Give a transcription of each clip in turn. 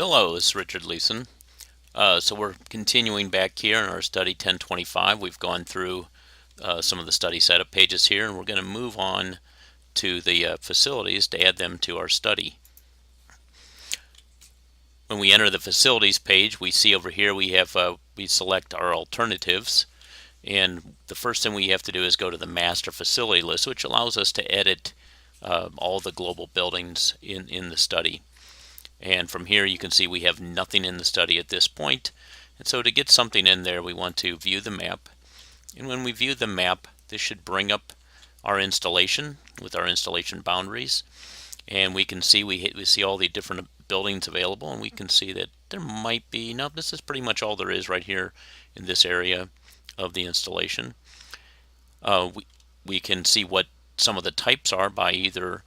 Hello, this is Richard Leeson. So we're continuing back here in our study 1025. We've gone through some of the study setup pages here, and we're going to move on to the facilities to add them to our study. When we enter the facilities page, we see over here we select our alternatives, and the first thing we have to do is go to the master facility list, which allows us to edit all the global buildings in the study. And from here you can see we have nothing in the study at this point. And so to get something in there, we want to view the map. And when we view the map, this should bring up our installation with our installation boundaries. And we can see we see all the different buildings available, and we can see that there might be, no, this is pretty much all there is right here in this area of the installation. We can see what some of the types are by either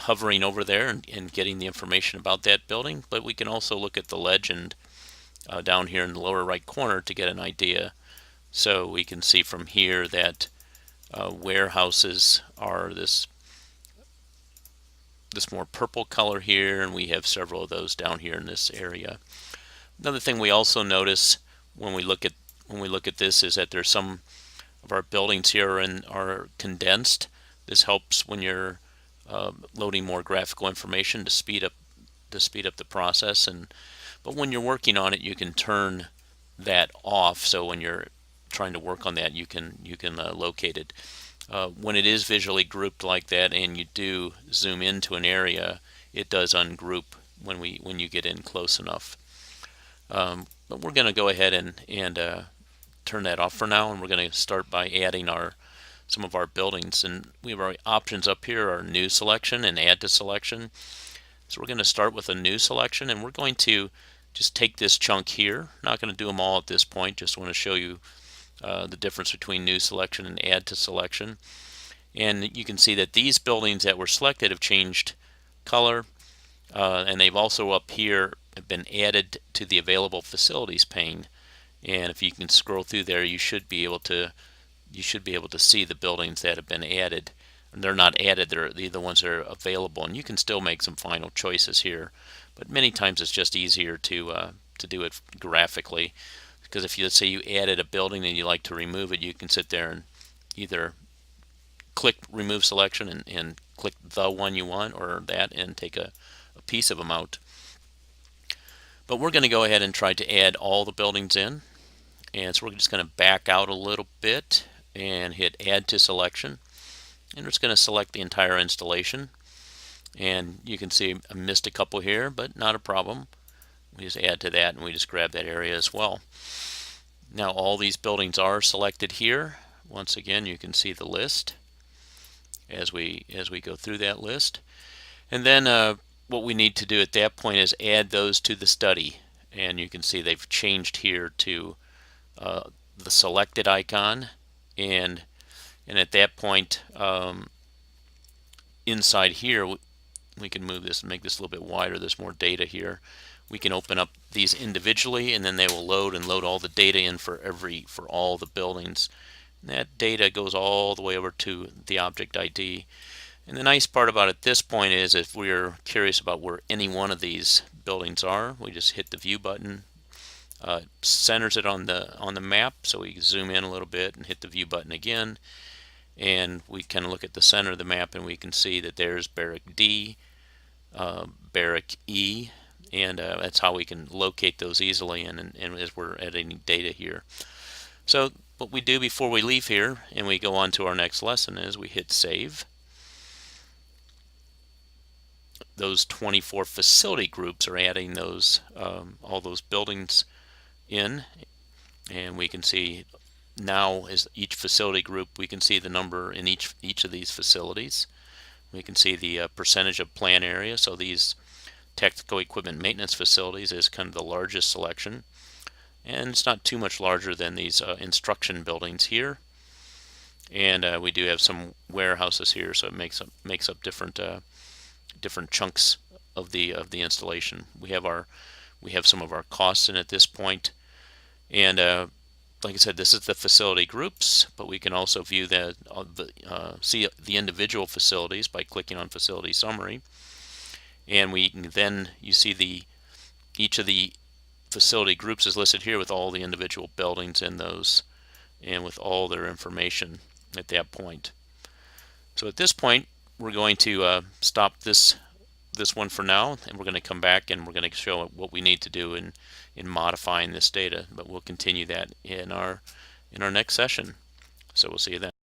hovering over there and getting the information about that building, but we can also look at the legend down here in the lower right corner to get an idea. So we can see from here that warehouses are this more purple color here, and we have several of those down here in this area. Another thing we also notice when we look at this is that there's some of our buildings here are condensed. This helps when you're loading more graphical information to speed up the process. But when you're working on it, you can turn that off. So when you're trying to work on that, you can locate it. When it is visually grouped like that, and you do zoom into an area, it does ungroup when you get in close enough. But we're going to go ahead and turn that off for now, and we're going to start by adding some of our buildings. And we have our options up here, our new selection and add to selection. So we're going to start with a new selection, and we're going to just take this chunk here. Not going to do them all at this point, just want to show you the difference between new selection and add to selection. And you can see that these buildings that were selected have changed color, and they've also up here have been added to the available facilities pane. And if you can scroll through there, you should be able to see the buildings that have been added. And they're not added, they're the ones that are available, and you can still make some final choices here, but many times it's just easier to do it graphically, because if let's say you added a building and you like to remove it, you can sit there and either click remove selection and click the one you want, or that, and take a piece of them out. But we're going to go ahead and try to add all the buildings in, and so we're just going to back out a little bit and hit add to selection, and we're just going to select the entire installation. And you can see I missed a couple here, but not a problem. We just add to that, and we just grab that area as well. Now all these buildings are selected here. Once again, you can see the list as we go through that list. And then what we need to do at that point is add those to the study, and you can see they've changed here to the selected icon, and at that point inside here we can move this and make this a little bit wider. There's more data here. We can open up these individually, and then they will load all the data in for all the buildings. And that data goes all the way over to the object ID. And the nice part about it at this point is if we're curious about where any one of these buildings are, we just hit the view button. Centers it on the map, so we zoom in a little bit and hit the view button again, and we can look at the center of the map, and we can see that there's Barrack D, Barrack E, and that's how we can locate those easily and as we're editing data here. So what we do before we leave here and we go on to our next lesson is we hit save. Those 24 facility groups are adding those all those buildings in, and we can see now as each facility group, we can see the number in each of these facilities. We can see the percentage of plan area. So these technical equipment maintenance facilities is kind of the largest selection, and it's not too much larger than these instruction buildings here. And we do have some warehouses here, so it makes up different chunks of the installation. We have some of our costs in at this point, and like I said, this is the facility groups, but we can also view see the individual facilities by clicking on facility summary, and you see the each of the facility groups is listed here with all the individual buildings in those and with all their information at that point. So at this point, we're going to stop this one for now, and we're going to come back and we're going to show what we need to do in modifying this data, but we'll continue that in our next session. So we'll see you then.